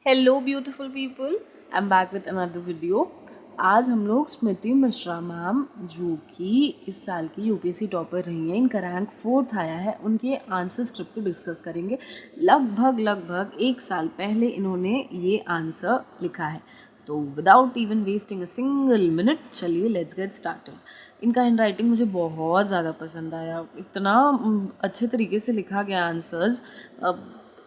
Hello beautiful people, I am back with another video. आज हम लोग स्मृति मिश्रा मैम, जो कि इस साल की यूपीएससी टॉपर रही हैं, इनका रैंक 4th आया है, उनके आंसर स्क्रिप्ट को डिस्कस करेंगे। लगभग 1 साल पहले इन्होंने ये आंसर लिखा है। तो without even wasting a single minute, चलिए लेट्स गेट स्टार्टेड। इनका हैंड राइटिंग मुझे बहुत ज़्यादा पसंद आया, इतना अच्छे तरीके से लिखा गया आंसर्स,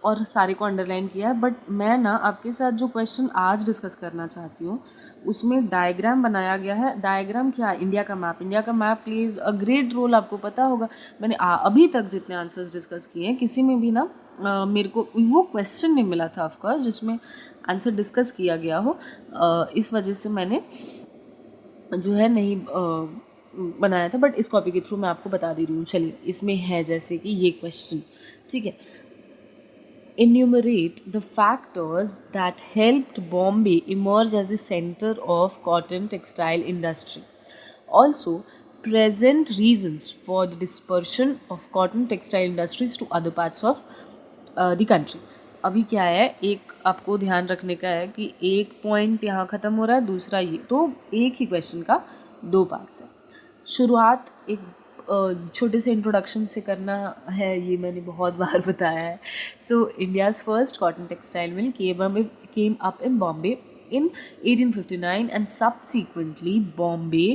और सारे को अंडरलाइन किया है। बट मैं ना आपके साथ जो क्वेश्चन आज डिस्कस करना चाहती हूँ उसमें डायग्राम बनाया गया है। डायग्राम क्या है? इंडिया का मैप। इंडिया का map plays a great role, आपको पता होगा। मैंने अभी तक जितने आंसर्स डिस्कस किए हैं किसी में भी ना मेरे को वो क्वेश्चन नहीं मिला था ऑफकोर्स जिसमें आंसर डिस्कस किया गया हो। इस वजह से मैंने जो है नहीं बनाया था, बट इस कॉपी के थ्रू मैं आपको बता दे रही हूँ। चलिए, इसमें है जैसे कि ये क्वेश्चन, ठीक है। Enumerate the factors that helped Bombay emerge as the center of cotton textile industry. Also, present reasons for the dispersion of cotton textile industries to other parts of the country. अभी क्या है, एक आपको ध्यान रखने का है कि एक पॉइंट यहाँ ख़त्म हो रहा है, दूसरा ये, तो एक ही क्वेश्चन का 2 पार्ट्स है। शुरुआत एक छोटे से इंट्रोडक्शन से करना है, ये मैंने बहुत बार बताया है। So India's first cotton textile mill came up in Bombay in 1859 and subsequently Bombay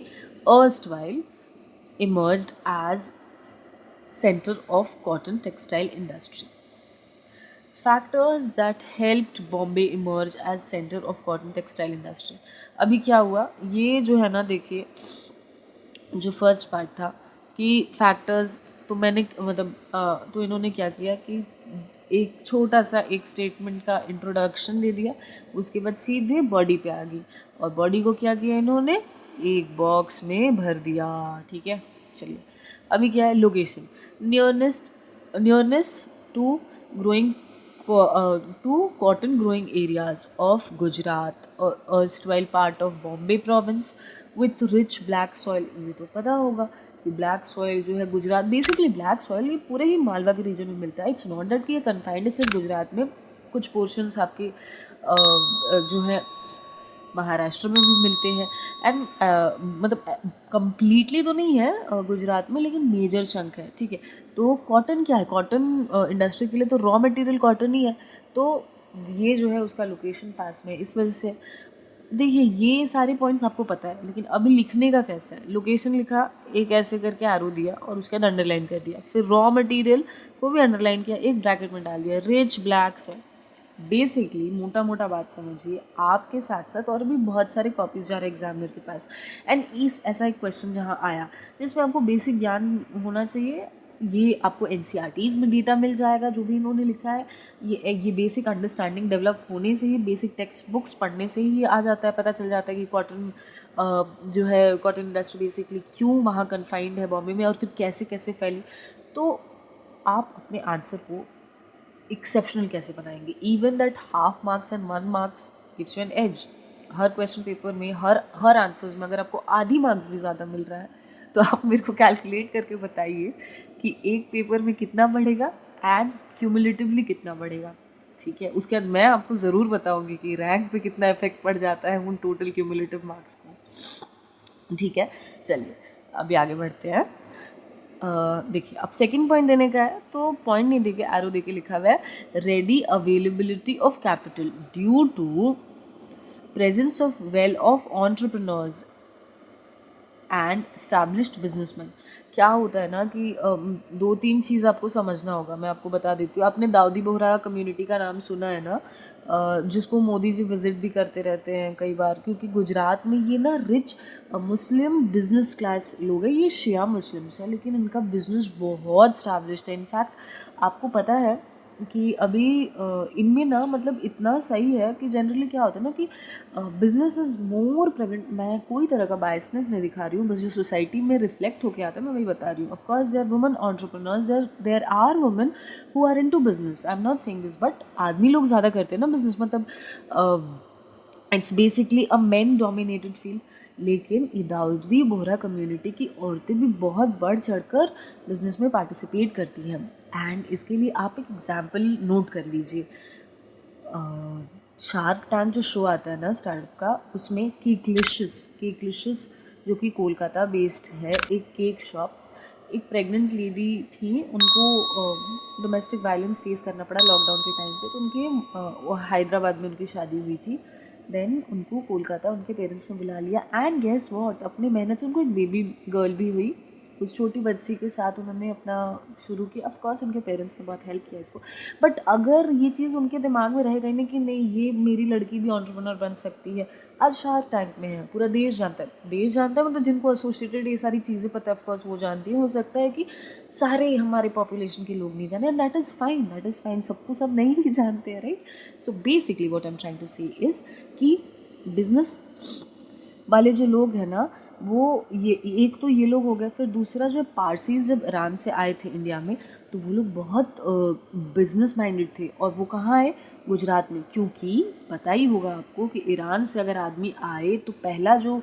erstwhile emerged as center of cotton textile industry. Factors that helped Bombay emerge as center of cotton textile industry. अभी क्या हुआ, ये जो है ना, देखिए जो first part था कि फैक्टर्स, तो मैंने मतलब तो इन्होंने क्या किया कि एक छोटा सा एक स्टेटमेंट का इंट्रोडक्शन दे दिया, उसके बाद सीधे बॉडी पे आ गई, और बॉडी को क्या किया इन्होंने, एक बॉक्स में भर दिया, ठीक है। चलिए, अभी क्या है, location, nearness to growing to cotton growing areas of Gujarat or erstwhile part of Bombay province with rich black soil। ये तो पता होगा कि ब्लैक सॉइल जो है गुजरात, बेसिकली ब्लैक सॉइल ये पूरे ही मालवा के रीजन में मिलता है। इट्स नॉट दैट कि ये कन्फाइंड है सिर्फ गुजरात में, कुछ पोर्शंस आपके जो है महाराष्ट्र में भी मिलते हैं। एंड मतलब कंप्लीटली तो नहीं है गुजरात में, लेकिन मेजर चंक है, ठीक है। तो कॉटन क्या है, कॉटन इंडस्ट्री के लिए तो रॉ मटेरियल कॉटन ही है, तो ये जो है उसका लोकेशन पास में, इस वजह से देखिए ये सारे पॉइंट्स आपको पता है, लेकिन अभी लिखने का कैसा है। लोकेशन लिखा, एक ऐसे करके एरो दिया और उसके बाद अंडरलाइन कर दिया, फिर रॉ मटेरियल को भी अंडरलाइन किया, एक ब्रैकेट में डाल दिया, रिच ब्लैक सॉइल। बेसिकली मोटा मोटा बात समझिए, आपके साथ साथ और भी बहुत सारे कॉपीज जा रहे हैं एग्जामिनर के पास, एंड इस ऐसा एक क्वेश्चन जहाँ आया जिसमें आपको बेसिक ज्ञान होना चाहिए, ये आपको एनसीईआरटीज़ में डेटा मिल जाएगा जो भी इन्होंने लिखा है। ये बेसिक अंडरस्टैंडिंग डेवलप होने से ही, बेसिक टेक्स्ट बुक्स पढ़ने से ही आ जाता है, पता चल जाता है कि कॉटन जो है कॉटन इंडस्ट्री बेसिकली क्यों वहाँ कन्फाइंड है बॉम्बे में, और फिर कैसे कैसे फैली। तो आप अपने आंसर को एक्सेप्शनल कैसे बनाएंगे, even that half marks and 1 marks gives you an edge. हर क्वेश्चन पेपर में, हर आंसर्स में अगर आपको आधी मार्क्स भी ज़्यादा मिल रहा है, तो आप मेरे को कैलकुलेट करके बताइए कि एक पेपर में कितना बढ़ेगा एंड क्यूमुलेटिवली कितना बढ़ेगा, ठीक है। उसके बाद मैं आपको ज़रूर बताऊंगी कि रैंक पे कितना इफेक्ट पड़ जाता है उन टोटल क्यूमुलेटिव मार्क्स को, ठीक है। चलिए अभी आगे बढ़ते हैं। देखिए, अब सेकंड पॉइंट देने का है, तो पॉइंट नहीं देके एरो देके लिखा हुआ है, ready availability of capital due to presence of well off entrepreneurs and established businessman. क्या होता है ना कि 2-3 चीज़ आपको समझना होगा, मैं आपको बता देती हूँ। आपने दाऊदी बोहरा कम्युनिटी का नाम सुना है ना, जिसको मोदी जी विज़िट भी करते रहते हैं कई बार, क्योंकि गुजरात में ये ना रिच मुस्लिम बिजनेस क्लास लोग हैं, ये शिया मुस्लिम्स हैं, लेकिन इनका बिजनेस बहुत स्टैब्लिश्ड है। इनफैक्ट आपको पता है कि अभी इनमें ना मतलब इतना सही है कि जनरली क्या होता है ना कि बिजनेस इज़ मोर प्रेवेंट। मैं कोई तरह का बायसनेस नहीं दिखा रही हूँ, बस जो सोसाइटी में रिफ्लेक्ट होके आता है मैं वही बता रही हूँ। Of course there women entrepreneurs, there are women who are into business, I am not saying this, but आदमी लोग ज़्यादा करते हैं ना बिजनेस, मतलब it's basically a men dominated field. लेकिन ये दाऊदी बोहरा कम्युनिटी की औरतें भी बहुत बढ़ चढ़कर बिजनेस में पार्टिसिपेट करती हैं, एंड इसके लिए आप एक एग्जाम्पल नोट कर लीजिए। शार्क टैंक जो शो आता है ना स्टार्टअप का, उसमें केकलिशियस जो कि कोलकाता बेस्ड है, एक केक शॉप, एक प्रेग्नेंट लेडी थी, उनको डोमेस्टिक वायलेंस फेस करना पड़ा लॉकडाउन के टाइम पे, तो उनके वो हैदराबाद में उनकी शादी हुई थी। देन उनको कोलकाता उनके पेरेंट्स ने बुला लिया, एंड गेस व्हाट, अपने मेहनत से उनको एक बेबी गर्ल भी हुई। उस छोटी बच्ची के साथ उन्होंने अपना शुरू किया। ऑफ कोर्स उनके पेरेंट्स ने बहुत हेल्प किया इसको, बट अगर ये चीज़ उनके दिमाग में रह गई ना कि नहीं ये मेरी लड़की भी एंटरप्रेन्योर बन सकती है। आज शार्क टैंक में है, पूरा देश जानता है, मतलब जिनको एसोसिएटेड ये सारी चीज़ें पता है ऑफ कोर्स वो जानती हैं। हो सकता है कि सारे हमारे पॉपुलेशन के लोग नहीं जाने, एंड दैट इज़ फाइन, सबको सब नहीं जानते हैं, right. So basically what I am trying to say is कि बिजनेस वाले जो लोग हैं ना, वो ये एक तो ये लोग हो गए, फिर दूसरा जो पारसीज जब ईरान से आए थे इंडिया में, तो वो लोग बहुत बिजनेस माइंडेड थे। और वो कहाँ आए? गुजरात में, क्योंकि पता ही होगा आपको कि ईरान से अगर आदमी आए तो पहला जो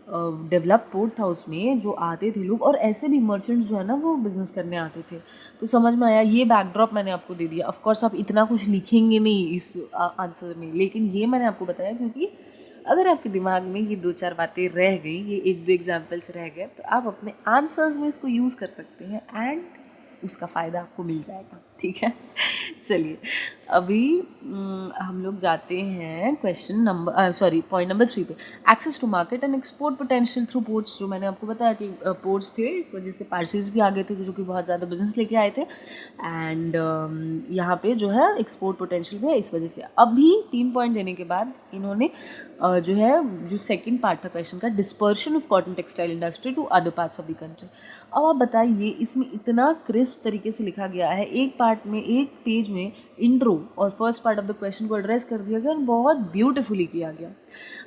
डेवलप पोर्ट था उसमें जो आते थे लोग, और ऐसे भी मर्चेंट्स जो है ना वो बिज़नेस करने आते थे। तो समझ में आया, ये बैकड्रॉप मैंने आपको दे दिया। ऑफ कोर्स आप इतना कुछ लिखेंगे नहीं इस आंसर में, लेकिन ये मैंने आपको बताया क्योंकि अगर आपके दिमाग में ये 2-4 बातें रह गई, ये 1-2 एग्जाम्पल्स रह गए, तो आप अपने आंसर्स में इसको यूज़ कर सकते हैं, एंड उसका फ़ायदा आपको मिल जाएगा, ठीक है। चलिए, अभी हम लोग जाते हैं क्वेश्चन नंबर पॉइंट नंबर 3 पे। Access to market and export potential through ports, जो मैंने आपको बताया कि पोर्ट्स थे, इस वजह से पार्सीज भी आ गए थे जो कि बहुत ज़्यादा बिजनेस लेके आए थे, एंड यहाँ पे जो है एक्सपोर्ट पोटेंशियल भी है इस वजह से। अभी 3 पॉइंट देने के बाद इन्होंने जो है जो सेकंड पार्ट था क्वेश्चन का, dispersion of cotton textile industry to other parts of the country. अब आप बताइए, इसमें इतना क्रिस्प तरीके से लिखा गया है, एक पार्ट में, एक पेज में इंट्रो और first part of the question को एड्रेस कर दिया गया और बहुत ब्यूटीफुली किया गया।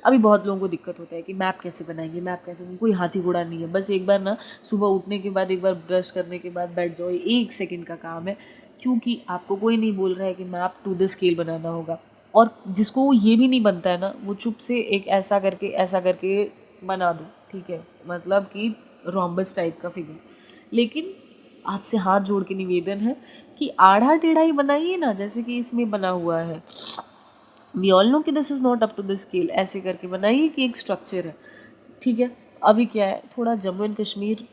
अभी बहुत लोगों को दिक्कत होता है कि मैप कैसे बनाएंगे, मैप कैसे, कोई हाथी घोड़ा नहीं है, बस एक बार ना सुबह उठने के बाद एक बार ब्रश करने के बाद बैठ जाओ, 1 सेकेंड का काम है, क्योंकि आपको कोई नहीं बोल रहा है कि मैप टू द स्केल बनाना होगा। और जिसको ये भी नहीं बनता है ना, वो चुप से एक ऐसा करके बना दो, ठीक है, मतलब कि रोम्बस टाइप का फिगर। लेकिन आपसे हाथ जोड़ के निवेदन है कि आधा टेढ़ा ही बनाइए ना, जैसे कि इसमें बना हुआ है। वी ऑल नो कि this is not up to the scale, ऐसे करके बनाइए कि एक स्ट्रक्चर है, ठीक है। अभी क्या है, थोड़ा जम्मू एंड कश्मीर,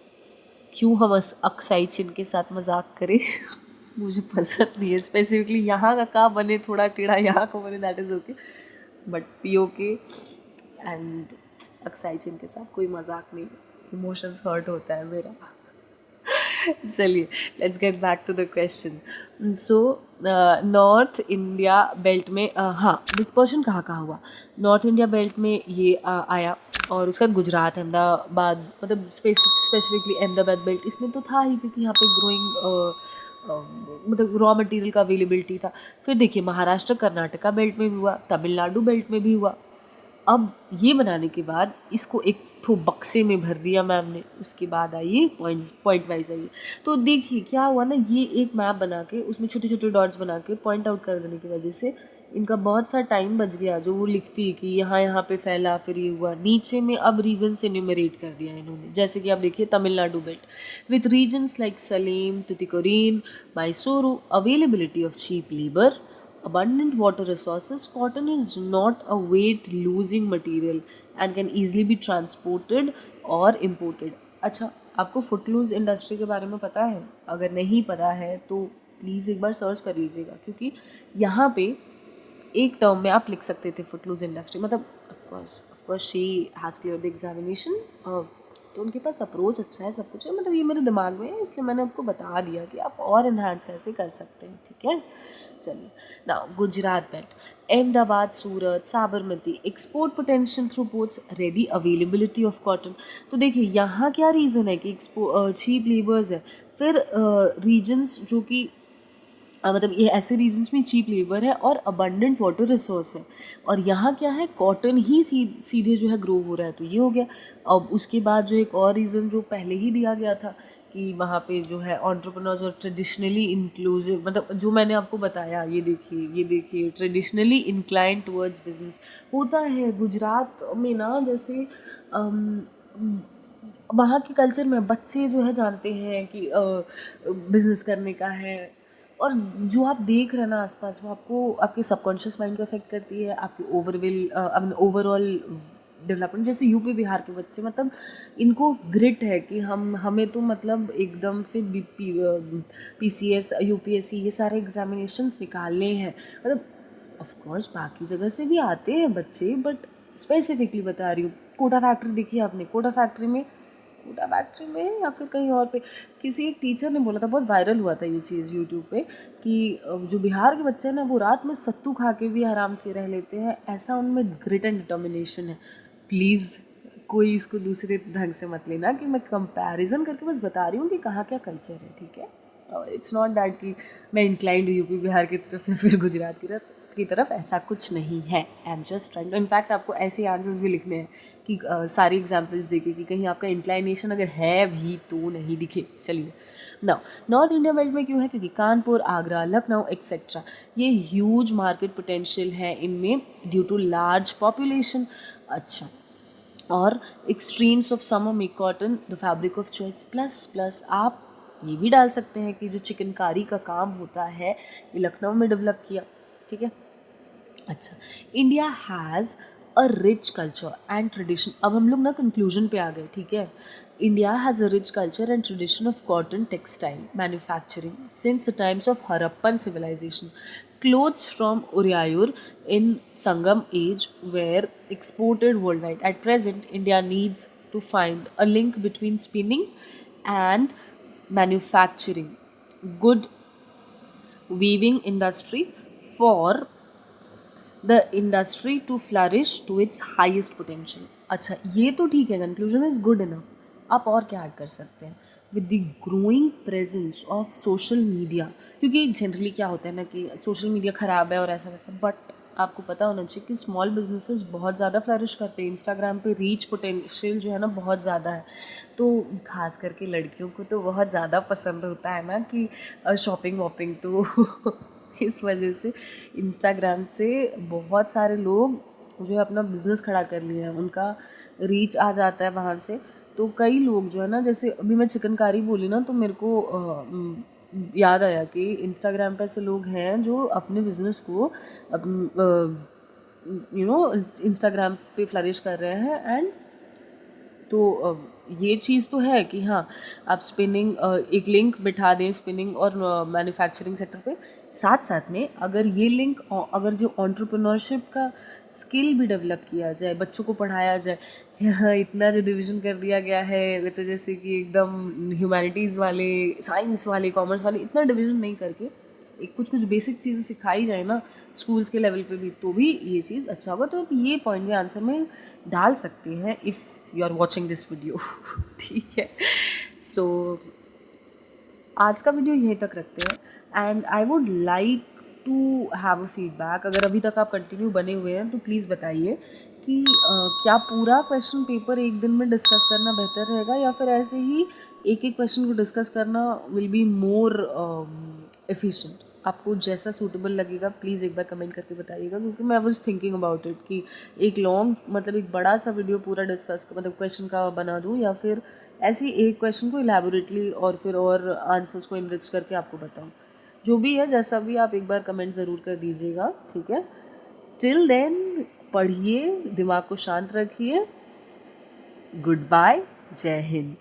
क्यों हम अक्साई चिन के साथ मजाक करें। मुझे पसंद नहीं है, स्पेसिफिकली यहाँ का बने थोड़ा टेढ़ा, यहाँ का बने that is okay, but POK and Aksai Chin के साथ कोई मजाक नहीं, इमोशंस हर्ट होता है मेरा। चलिए, let's get back to the question. So north India belt में हाँ, डिस्पर्शन कहाँ कहाँ हुआ? नॉर्थ इंडिया बेल्ट में ये आया, और उसका गुजरात, अहमदाबाद, मतलब स्पेसिफिकली अहमदाबाद बेल्ट इसमें तो था ही, क्योंकि यहाँ पे ग्रोइंग मतलब रॉ मटेरियल का अवेलेबिलिटी था। फिर देखिए, महाराष्ट्र कर्नाटका बेल्ट में भी हुआ, तमिलनाडु बेल्ट में भी हुआ। अब ये बनाने के बाद इसको एक ठो बक्से में भर दिया मैम ने, उसके बाद आइए पॉइंट वाइज आइए। तो देखिए क्या हुआ ना, ये एक मैप बना के उसमें छोटे छोटे डॉट्स बना के पॉइंट आउट कर देने की वजह से इनका बहुत सा टाइम बच गया, जो वो लिखती है कि यहाँ पे फैला, फिर ये हुआ। नीचे में अब रीजन से न्यूमरेट कर दिया इन्होंने, जैसे कि आप देखिए Tamil Nadu belt with regions like Salem, Tuticorin, Mysuru, availability of cheap labour, abundant water resources, cotton is not a weight losing material and can easily be transported or imported. अच्छा, आपको फुटलूज इंडस्ट्री के बारे में पता है? अगर नहीं पता है तो प्लीज़ एक बार सर्च कर लीजिएगा, क्योंकि यहाँ पे एक टर्म में आप लिख सकते थे फुटलूज इंडस्ट्री, मतलब of course she has clear the examination, तो उनके पास अप्रोच अच्छा है, सब कुछ है, मतलब ये मेरे दिमाग में है, इसलिए मैंने आपको बता दिया कि आप और इन्हांस कैसे कर सकते हैं, ठीक है। चलिए, now Gujarat belt, Ahmedabad, Surat, Sabarmati, export potential through ports, ready availability of cotton. तो देखिए यहाँ क्या रीज़न है कि चीप लेबर्स है, फिर रीजन्स जो कि मतलब ये ऐसे रीजन्स में चीप लेबर है और अबंडेंट वाटर रिसोर्स है, और यहाँ क्या है, कॉटन ही सीधे जो है ग्रो हो रहा है, तो ये हो गया। अब उसके बाद जो एक और रीज़न जो पहले ही दिया गया था कि वहाँ पे जो है एंटरप्रेन्योर्स और ट्रेडिशनली इंक्लूसिव, मतलब जो मैंने आपको बताया, ये देखिए ट्रेडिशनली इंक्लाइन टुवर्ड्स बिजनेस होता है गुजरात में ना, जैसे वहाँ के कल्चर में बच्चे जो है जानते हैं कि बिज़नेस करने का है, और जो आप देख रहे हैं ना आसपास, वो आपको आपके सबकॉन्शियस माइंड को अफेक्ट करती है, आपकी ओवरऑल डेवलपमेंट। जैसे यूपी बिहार के बच्चे, मतलब इनको ग्रिट है कि हमें तो मतलब एकदम से पीसीएस यूपीएससी ये सारे एग्जामिनेशंस निकालने हैं। मतलब ऑफ कोर्स बाकी जगह से भी आते हैं बच्चे, बट स्पेसिफिकली बता रही हूँ। कोटा फैक्ट्री देखी आपने? कोटा फैक्ट्री में या फिर कहीं और पे, किसी एक टीचर ने बोला था, बहुत वायरल हुआ था ये चीज़ यूट्यूब पे, कि जो बिहार के बच्चे हैं ना, वो रात में सत्तू खा के भी आराम से रह लेते हैं, ऐसा उनमें ग्रिट एंड डिटर्मिनेशन है। प्लीज़ कोई इसको दूसरे ढंग से मत लेना कि मैं कंपैरिजन करके बस बता रही हूँ कि कहाँ क्या कल्चर है, ठीक है? इट्स नॉट दैट कि मैं इंक्लाइंड यूपी बिहार की तरफ या फिर गुजरात की तरफ ऐसा कुछ नहीं है। I am just trying to, in fact आपको ऐसे आंसर्स भी लिखने हैं कि सारी एग्जाम्पल्स देके कि कहीं आपका इंक्लाइनेशन अगर है भी तो नहीं दिखे। चलिए नाउ, नॉर्थ इंडिया बेल्ट में क्यों है? क्योंकि कानपुर, आगरा, लखनऊ एक्सेट्रा, ये ह्यूज मार्केट पोटेंशियल है इनमें ड्यू टू लार्ज पॉपुलेशन। अच्छा, और extremes of summer make cotton the fabric of choice. Plus आप ये भी डाल सकते हैं कि जो चिकनकारी का काम होता है ये लखनऊ में डेवलप किया, ठीक है? अच्छा, India has a rich culture and tradition. अब हम लोग ना कंक्लूजन पे आ गए, ठीक है? India has a rich culture and tradition of cotton textile manufacturing since the times of Harappan civilization. Clothes from Urayur in Sangam age were exported worldwide. At present, India needs to find a link between spinning and manufacturing. Good weaving industry for the industry to flourish to its highest potential. अच्छा, ये तो ठीक है, conclusion is good enough. आप और क्या add कर सकते हैं? With the growing presence of social media, क्योंकि जनरली क्या होता है ना कि सोशल मीडिया ख़राब है और ऐसा वैसा, बट आपको पता होना चाहिए कि स्मॉल बिजनेसेस बहुत ज़्यादा फ्लरिश करते हैं। इंस्टाग्राम पे रीच पोटेंशियल जो है ना बहुत ज़्यादा है, तो खास करके लड़कियों को तो बहुत ज़्यादा पसंद होता है ना कि शॉपिंग वॉपिंग, तो इस वजह से इंस्टाग्राम से बहुत सारे लोग जो है अपना बिज़नेस खड़ा कर लिए हैं, उनका रीच आ जाता है वहाँ से। तो कई लोग जो है ना, जैसे अभी मैं चिकनकारी बोली ना, तो मेरे को याद आया कि इंस्टाग्राम पे ऐसे लोग हैं जो अपने बिज़नेस को इंस्टाग्राम पे फ्लरिश कर रहे हैं। एंड तो ये चीज़ तो है कि हाँ, आप स्पिनिंग एक लिंक बिठा दें स्पिनिंग और मैन्युफैक्चरिंग सेक्टर पे, साथ साथ में अगर ये लिंक अगर जो एंटरप्रेन्योरशिप का स्किल भी डेवलप किया जाए, बच्चों को पढ़ाया जाए। यहाँ इतना जो डिवीज़न कर दिया गया है, वो तो जैसे कि एकदम ह्यूमैनिटीज़ वाले, साइंस वाले, कॉमर्स वाले, इतना डिवीज़न नहीं करके एक कुछ कुछ बेसिक चीज़ें सिखाई जाए ना स्कूल्स के लेवल पे भी, तो भी ये चीज़ अच्छा होगा। तो आप ये पॉइंट भी आंसर में डाल सकते हैं if you are watching this video. ठीक है, सो आज का वीडियो यहीं तक रखते हैं। And I would like to have a feedback. अगर अभी तक आप कंटिन्यू बने हुए हैं तो प्लीज़ बताइए कि क्या पूरा क्वेश्चन पेपर एक दिन में डिस्कस करना बेहतर रहेगा, या फिर ऐसे ही एक एक क्वेश्चन को डिस्कस करना विल बी मोर एफिशिएंट। आपको जैसा सूटेबल लगेगा प्लीज़ एक बार कमेंट करके बताइएगा, क्योंकि मैं वाज थिंकिंग अबाउट इट कि एक लॉन्ग, मतलब एक बड़ा सा वीडियो पूरा डिस्कस मतलब क्वेश्चन का बना दूँ, या फिर ऐसे ही एक क्वेश्चन को इलेबोरेटली और फिर और आंसर्स को इनरिच करके आपको बताऊँ। जो भी है, जैसा भी, आप एक बार कमेंट ज़रूर कर दीजिएगा, ठीक है? टिल देन पढ़िए, दिमाग को शांत रखिए। गुड बाय, जय हिंद।